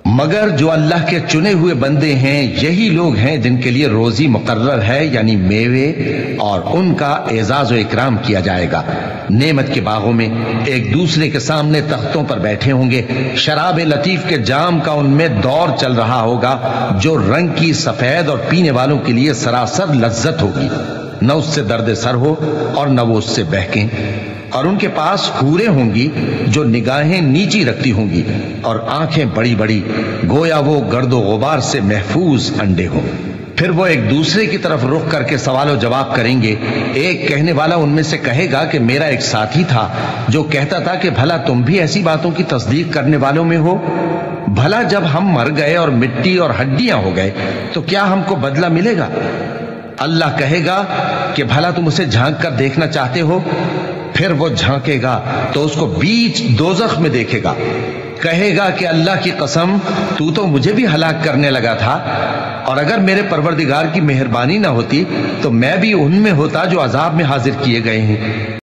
مگر جو اللہ کے چنے ہوئے بندے ہیں یہی لوگ ہیں جن کے لیے روزی مقرر ہے، یعنی میوے، اور ان کا اعزاز و اکرام کیا جائے گا۔ نعمت کے باغوں میں ایک دوسرے کے سامنے تختوں پر بیٹھے ہوں گے، شراب لطیف کے جام کا ان میں دور چل رہا ہوگا جو رنگ کی سفید اور پینے والوں کے لیے سراسر لذت ہوگی، نہ اس سے درد سر ہو اور نہ وہ اس سے بہکیں۔ اور ان کے پاس حوریں ہوں گی جو نگاہیں نیچی رکھتی ہوں گی اور آنکھیں بڑی بڑی، گویا وہ گرد و غبار سے محفوظ انڈے ہوں۔ پھر وہ ایک دوسرے کی طرف رخ کر کے سوال و جواب کریں گے۔ ایک کہنے والا ان میں سے کہے گا کہ میرا ایک ساتھی تھا جو کہتا تھا کہ بھلا تم بھی ایسی باتوں کی تصدیق کرنے والوں میں ہو؟ بھلا جب ہم مر گئے اور مٹی اور ہڈیاں ہو گئے تو کیا ہم کو بدلہ ملے گا؟ اللہ کہے گا کہ بھلا تم اسے جھانک کر دیکھنا چاہتے ہو؟ پھر وہ جھانکے گا تو اس کو بیچ دوزخ میں دیکھے گا، کہے گا کہ اللہ کی قسم تو مجھے بھی ہلاک کرنے لگا تھا، اور اگر میرے پروردگار کی مہربانی نہ ہوتی تو میں بھی ان میں ہوتا جو عذاب میں حاضر کیے گئے ہیں۔